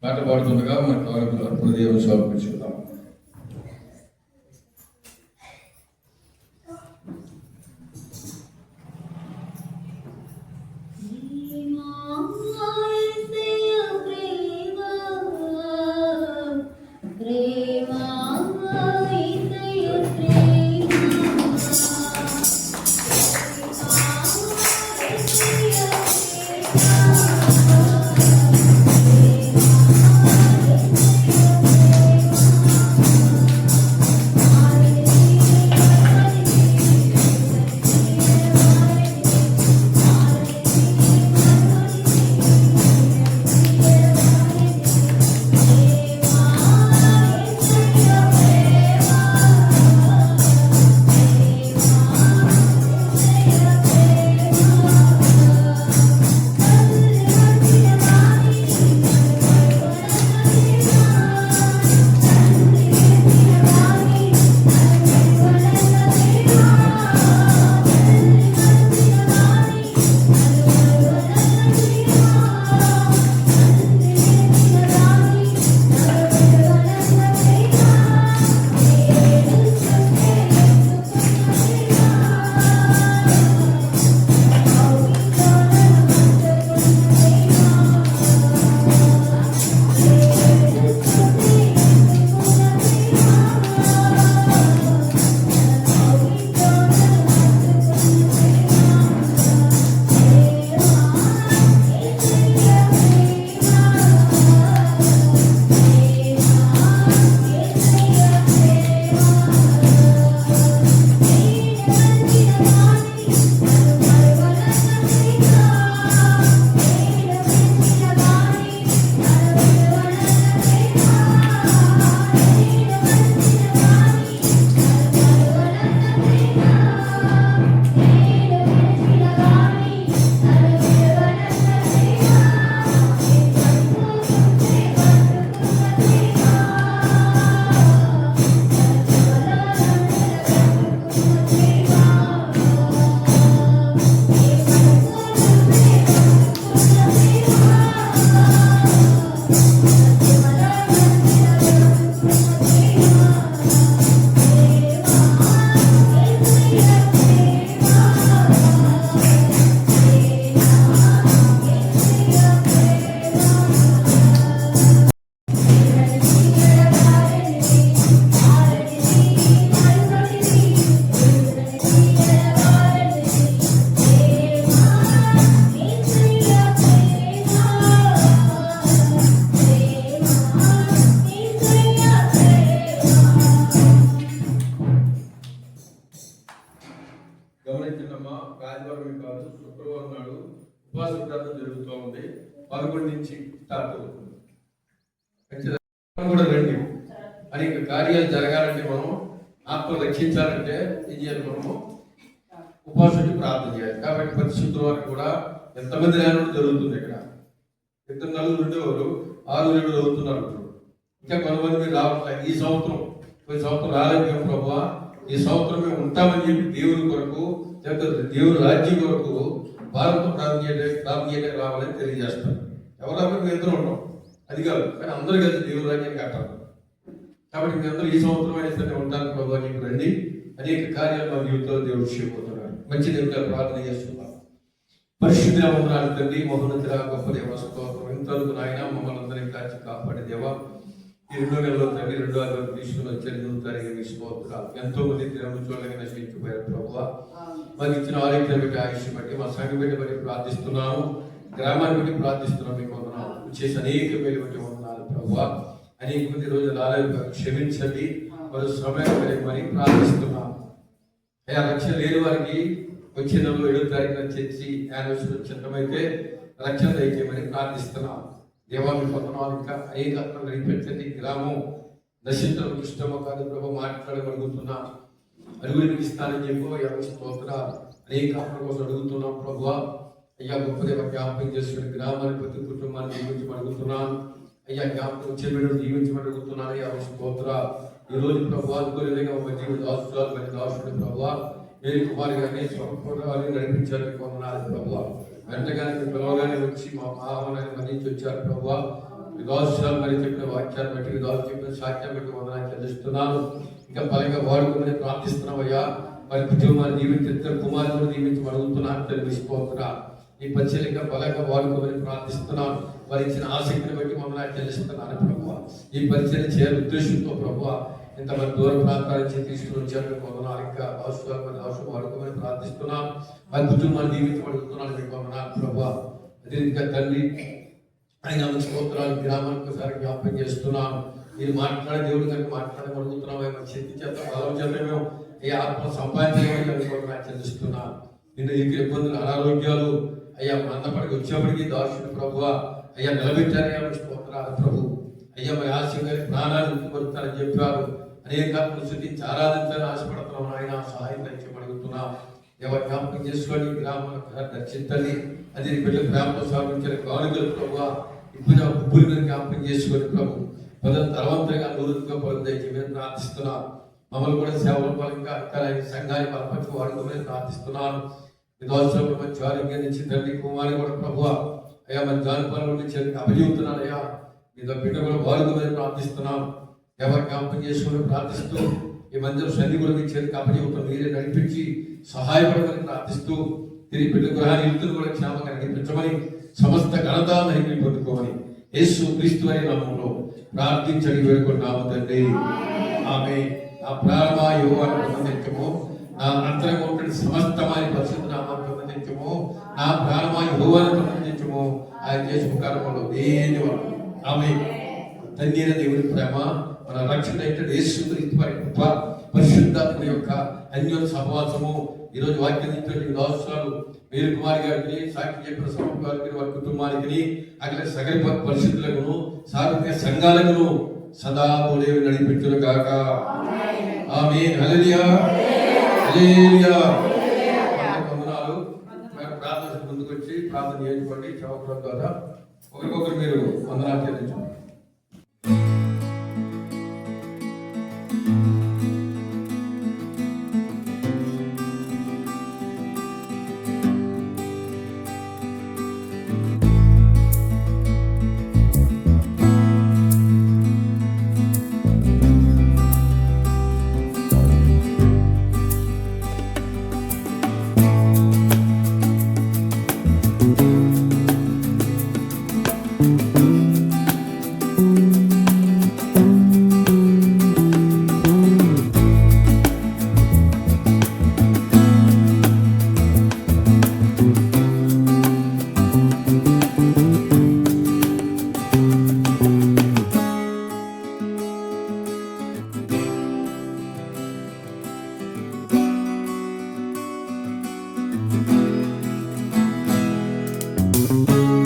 పాట పాడుతుండగా మన కాలంలో దేవుని సమర్పించుకుందాం. ఉపవాస ప్రార్థన జరుగుతూ ఉంది. 11 నుంచి స్టార్ట్ అవుతుంది. కూడా రండి. అనేక కార్యాలు జరగాలంటే మనం ఆత్మ రక్షించాలంటే ఏం చేయాలి? మనము ఉపవాసం ప్రార్థన చేయాలి. కాబట్టి ప్రతి శుక్రవారం కూడా ఎంతమంది రావడం జరుగుతుంది. ఇక్కడ 2 ఉండేవారు 6 అవుతున్నారు. ఇంకా కొంతమంది మీరు రావట్లేదు. ఈ సంవత్సరం కొద్ది సంవత్సరం రాలేదు ప్రభువా, ఈ సంవత్సరం మేము ఉంటామని చెప్పి దేవుని కొరకు దేవుని రాజ్యం కొరకు భారత ప్రార్థన చేయడానికి రావాలని తెలియజేస్తారు. ఎవరైనా మేము ఇద్దరు ఉంటాం, అది కాదు. కానీ అందరూ కలిసి దేవుని రాజ్యాన్ని కట్టాలి. కాబట్టి మీ అందరూ ఈ సంవత్సరం అయినా సరే ఉంటాను ప్రభు అని రండి. అనేక కార్యాలు మా జీవితంలో దేవుడు చేయబోతున్నారు. మంచి దేవుడిగా ప్రార్థన చేస్తున్నాం. పరిశుద్ధ వందనాలు తండ్రి, మహోన్నతుడా, గొప్ప దేవ, స్తోత్రం. ఇంతవరకు నాయన మమ్మల్ని అందరినీ కాచి కాపాడే దేవా, ఈ 2 నెలల్లో తండ్రి 2వ ఆదివారం తీసుకుని వచ్చారు. 2వ తారీఖు స్తోత్రాలు. ఎంతో మంది దినము చూడలేక నశించిపోయారు ప్రభువా. మాకు ఇచ్చిన ఆరోగ్యం బట్టి, ఆయుష్ బట్టి, మా సంఘ బిడ్డ బట్టి ప్రార్థిస్తున్నాము. గ్రామాన్ని బట్టి ప్రార్థిస్తున్నాం. మీకు వందనాలు. చేసి అనేక మేలు బట్టి వందనాలు ప్రభువా. అనేక మంది రోజులు ఆలయం క్షమించండి. వారు శ్రమని మరి ప్రార్థిస్తున్నాం. రక్షణ లేని వారికి వచ్చే నెలలో 7వ తారీఖున చర్చి యానివర్సరీ చిన్నమైతే రక్షణ దయచేయమని ప్రార్థిస్తున్నాం. దేవా మీ వందనాలు. ఇంకా అనేక ఆత్మలు నడిపించండి. గ్రామం నశించడం ఇష్టమో కాదు ప్రభు, మాట్లాడగలుగుతున్నా అడుగురికి ఇస్తానని చెప్పి స్తోత్రాలు. అనేక ఆత్మల కోసం అడుగుతున్నాం ప్రభువా. అయ్యా గొప్ప దేవ, జ్ఞాపకం చేసుకుని గ్రామాన్ని ప్రతి కుటుంబాన్ని జీవించమని అడుగుతున్నాను. అయ్యా జ్ఞాపకం వచ్చే బిడ్డను జీవించమని అడుగుతున్నాను. అయ్యా స్తోత్రాలు. ఈ రోజు ప్రభు అనుకోలేదుగా మా జీవిత దాసురాలు మరి దాసుడు ప్రభు మేరీ కుమార్ గారిని స్వప్నాన్ని నడిపించారు. కొందనాలు ప్రభు వెంటగానే పిలవగానే వచ్చి మా ఆహ్వానాన్ని మరణించి వచ్చారు ప్రభు. మీ దాసురాలు మరి చెప్పిన వాక్యాన్ని బట్టి, మీ దాసు చెప్పిన సాక్యాన్ని బట్టి వందనాలు చెల్లిస్తున్నాను. ఇంకా బలంగా వాడుకోమని ప్రార్థిస్తున్నాం. అయ్యా వారి కుటుంబాన్ని దీవించి 2 కుమారులను దీవించి అడుగుతున్నాను. తెలివిపోతున్నా ఈ పరిచయం ఇంకా బలంగా వాడుకోమని ప్రార్థిస్తున్నాను. వారు ఇచ్చిన ఆసక్తిని బట్టి మమ్మల్ని చెల్లిస్తున్నాను ప్రభు. ఈ పరిచయం చేయాలి ఉద్దేశంతో ప్రభు ఇంతమంది దూర ప్రాంతాల నుంచి తీసుకుని వచ్చారు. వందనాలు. ఇంకా అవసరం వాడుకోమని ప్రార్థిస్తున్నాం. వారి కుటుంబాన్ని దీవించబడుతున్నాను. మీకు వందనాలు ప్రభు. అదే ఇంకా తండ్రి ఆయన స్తోత్రాలు. గ్రామానికి ఒకసారి జ్ఞాపకం చేస్తున్నాను. మీరు మాట్లాడే దేవుడి గారికి మాట్లాడగలుగుతున్నాం. శక్తి చేత బలం చేత మేము ఈ ఆత్మ సంపాదించగలని చెల్లిస్తున్నాను. నిన్ను ఇక్కడ ఇబ్బందులు, అనారోగ్యాలు అయ్యా మందపడికి వచ్చేప్పటికీ దాసుడు ప్రభు అయ్యా నిలబెట్టారయ్యా స్తోత్రాలు ప్రభు. అయ్యా మరి ఆశగా ప్రాణాలు ఉంచుకొస్తారని చెప్పారు. అనేక శృతించి ఆరాధించాలని ఆశపడుతున్నాం. ఆయన సహాయం తెచ్చమడుగుతున్నాం. ఎవరు జ్ఞాపకం చేసుకోండి. గ్రామాలను దర్శించండి. అది బిడ్డ గ్రామంలో సాగించిన కానుకలు ప్రభు ఇప్పుడు ఉప్పుల మీద జ్ఞాపకం చేసుకోండి ప్రభు. తరవంతగా నూరుగా పొందైతే మేము ప్రార్థిస్తున్నాం. మమ్మల్ని కూడా సేవల పరంగా ఇక్కడ సంఘాన్ని బలపరిచి వాడుకోమని ప్రార్థిస్తున్నాను. విధోత్సవం మంచి ఆరోగ్యం నుంచి తండ్రి కుమారి కూడా ప్రభు అయ్యా మరి జానపదాల నుంచి అభిజీవుతున్నాను. అయ్యా మీ బిడ్డ కూడా వాడుకోమని ప్రార్థిస్తున్నాం. ఎవరు జ్ఞాపకం చేసుకుని ప్రార్థిస్తూ ఈ మందిరం సన్ని కూడా మీ చేతికి అభిజీవుతాం. మీరే నడిపించి సహాయపడమని ప్రార్థిస్తూ తిరిగి బిడ్డ గృహాన్ని ఇల్లును కూడా క్షేమంగా నడిపించమని సమస్త ఘనత మహిమని పొందుకోమని యేసు క్రీస్తు అనే నామములో ప్రార్థించని వేడుకుంటున్నాము తండ్రి. ఆమె నా ప్రారంభ యువాన్ని పొందించము, నా అంతరంగా ఉంటున్న సమస్తమాని పరిశుద్ధ నామాన్ని పొందించము, నా ప్రారంభ యువాన్ని పొందించము. ఆయన చేసిన ఉపకారములు దేని వల్ల ఆమె తండ్రి దేవుని ప్రేమ, మన రక్షణ యేసు క్రీస్తు వారి కృప, పరిశుద్ధాత్మ యొక్క అన్యోన్య సహవాసము ఈరోజు వాక్యం ఇచ్చినటువంటి దాసురాలు మేరీ కుమార్ గారికి, సాక్షి చెప్పిన సమూహ గారికి, వారి కుటుంబానికి, అక్కడ సగల పరిశుద్ధులకు, సార్వత్రిక సంఘాలకు సదా పోలేవి నడిపించును గాక. ఆమేన్. హల్లెలూయా, హల్లెలూయా. వందనాలు. ప్రార్థన ముందుకు వచ్చి ప్రార్థన చేసుకోండి. చౌకల ద్వారా ఒకరికొకరు మీరు వందనాలు చెల్లించండి. ఆ